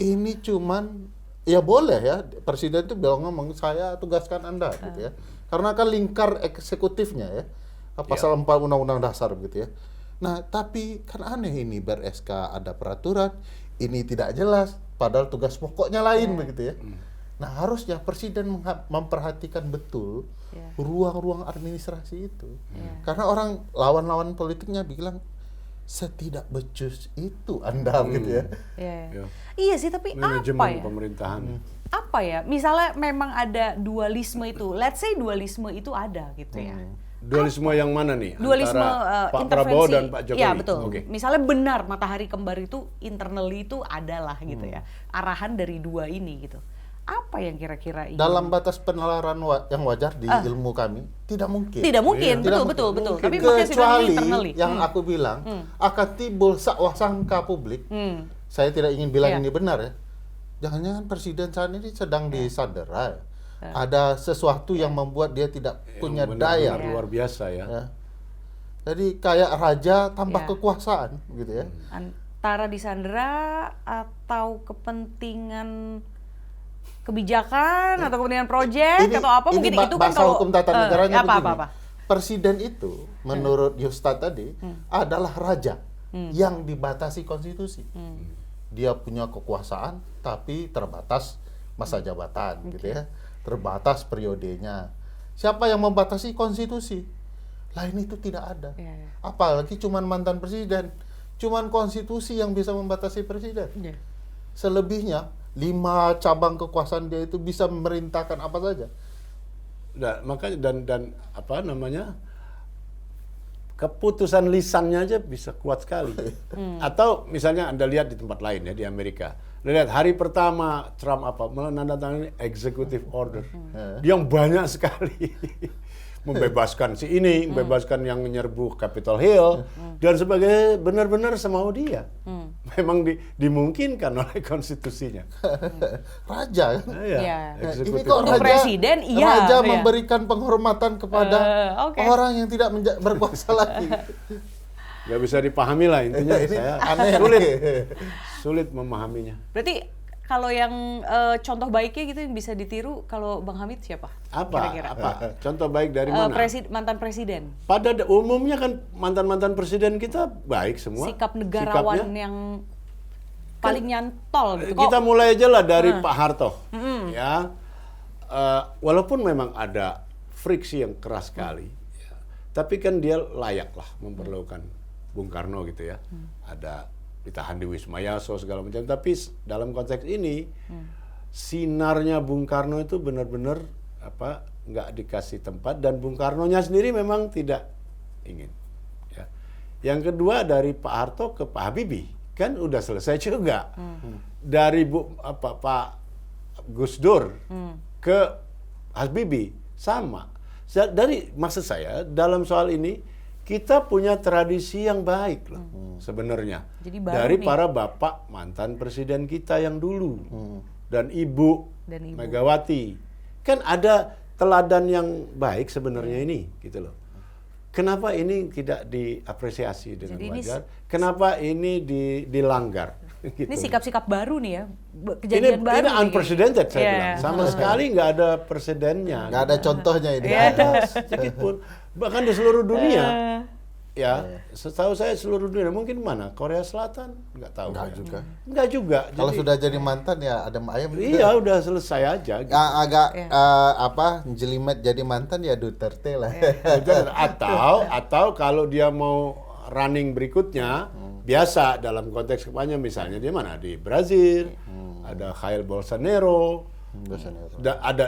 Ini cuman ya boleh ya, presiden itu bilang ngomong saya tugaskan Anda gitu ya. Karena kan lingkar eksekutifnya ya. Pasal 4 Undang-Undang Dasar gitu ya. Nah, tapi kan aneh ini ber-SK ada peraturan, ini tidak jelas padahal tugas pokoknya lain begitu ya. Nah, harusnya presiden memperhatikan betul ruang-ruang administrasi itu. Karena orang lawan-lawan politiknya bilang setidak becus itu Anda gitu ya. Iya sih, tapi manajemen apa ya? Pemerintahan. Apa ya? Misalnya memang ada dualisme itu. Let's say dualisme itu ada gitu ya. Dualisme yang mana nih? Dualisme Antara Pak intervensi. Prabowo dan Pak Jokowi. Iya, betul. Okay. Misalnya benar matahari kembar itu internally itu adalah gitu ya. Arahan dari dua ini gitu. Apa yang kira-kira ingin? Dalam batas penalaran yang wajar di ilmu kami tidak mungkin. Tidak mungkin, betul. Tapi makanya kecuali internally. yang aku bilang akan timbul sangka publik. Saya tidak ingin bilang ini benar ya. Jangan-jangan presiden saat ini sedang disandera. Ada sesuatu yang membuat dia tidak punya daya. Luar biasa ya. Jadi kayak raja tambah kekuasaan gitu ya. Antara disandera atau kepentingan kebijakan atau kepentingan proyek atau apa mungkin itu kan bahasa kalau hukum tata negaranya begini. apa. Presiden itu menurut Yustad tadi adalah raja yang dibatasi konstitusi. Dia punya kekuasaan tapi terbatas masa jabatan gitu ya. Terbatas periodenya. Siapa yang membatasi konstitusi? Lain itu tidak ada. Apalagi cuman mantan presiden. Cuman konstitusi yang bisa membatasi presiden. Selebihnya 5 cabang kekuasaan dia itu bisa memerintahkan apa saja. Nah, makanya dan apa namanya? Keputusan lisannya aja bisa kuat sekali. Atau misalnya Anda lihat di tempat lain ya, di Amerika. Anda lihat hari pertama Trump menandatangani executive order. Yang banyak sekali. Membebaskan si ini, membebaskan yang menyerbu Capitol Hill dan sebagainya, benar-benar semau dia. Memang dimungkinkan oleh konstitusinya. Raja kan? Ini kok Untuk presiden raja memberikan penghormatan kepada orang yang tidak berkuasa lagi. Gak bisa dipahami lah intinya. Ini saya aneh, sulit memahaminya. Berarti kalau yang contoh baiknya gitu yang bisa ditiru kalau Bang Hamid siapa? Apa? Kira-kira? Apa? Contoh baik dari mana? Mantan presiden. Pada umumnya kan mantan-mantan presiden kita baik semua. Sikap negarawan sikapnya. yang paling nyantol gitu. Kita mulai aja lah dari Pak Harto. Ya. Walaupun memang ada friksi yang keras sekali. Ya. Tapi kan dia layak lah memperlakukan Bung Karno gitu ya. Ada ditahan di Wisma Yaso segala macam, tapi dalam konteks ini sinarnya Bung Karno itu benar-benar nggak dikasih tempat, dan Bung Karnonya sendiri memang tidak ingin. Ya. Yang kedua dari Pak Harto ke Pak Habibie kan udah selesai juga. Dari Pak Gus Dur ke Habibie sama. Maksud saya dalam soal ini kita punya tradisi yang baik loh sebenarnya. Jadi baru dari nih. para bapak mantan presiden kita yang dulu dan Ibu Megawati. Kan ada teladan yang baik sebenarnya ini gitu loh. Kenapa ini tidak diapresiasi dengan Jadi ini wajar? Kenapa ini dilanggar? Gitu. Ini sikap-sikap baru nih ya, kejadian baru. Ini unprecedented saya Iya. bilang. Sama sekali nggak ada presidennya. Nggak ada contohnya ini. Nggak ada sedikit pun. Bahkan di seluruh dunia. Ya, setahu saya seluruh dunia. Mungkin mana? Korea Selatan? Nggak tahu. Nggak juga. Nggak juga. Kalau Jadi, sudah jadi mantan ya adem ayem. iya udah selesai aja. Gitu. Agak jelimet jadi mantan ya Duterte lah. Atau kalau dia mau running berikutnya, biasa dalam konteks kampanye misalnya dia mana? Di Brazil, ada Jair Bolsonaro. Ada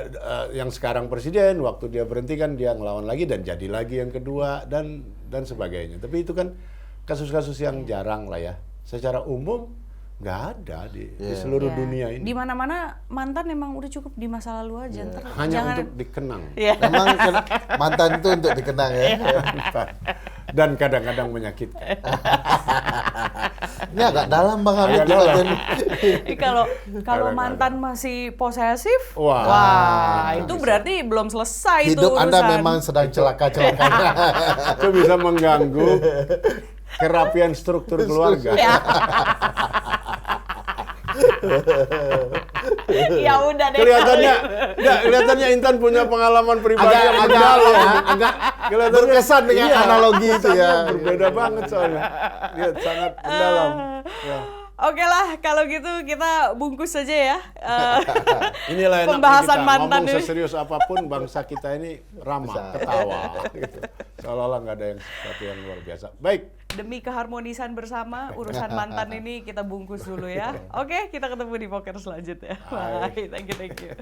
yang sekarang presiden, waktu dia berhenti kan dia ngelawan lagi dan jadi lagi yang kedua dan sebagainya. Tapi itu kan kasus-kasus yang jarang lah ya. Secara umum nggak ada di seluruh dunia ini. Di mana-mana mantan emang udah cukup di masa lalu aja. Ntar Hanya jangan- untuk dikenang. Iya. Memang mantan itu untuk dikenang ya. Dan kadang-kadang menyakitkan. Ini agak dalam Bang Hamid. Agak dalam. Kalau Kadang-kadang. mantan masih posesif, Wah, itu berarti belum selesai Hidup tuh Anda urusan. memang sedang celaka-celakanya. Itu bisa mengganggu kerapian struktur keluarga. Ya udah deh. Kelihatannya Intan punya pengalaman pribadi yang agak mendalam. agak Kelihatannya berkesan dengan analogi itu ya. Berbeda banget soalnya. Dia sangat mendalam. Ya. Oke lah, kalau gitu kita bungkus saja ya. Inilah enaknya Pembahasan kita mantan ngomong ini. seserius apapun bangsa kita ini ramah, ketawa. Gitu. Seolah-olah nggak ada yang sesuatu yang luar biasa. Baik. Demi keharmonisan bersama, urusan mantan ini kita bungkus dulu ya. Oke, kita ketemu di poker selanjutnya. Bye, thank you.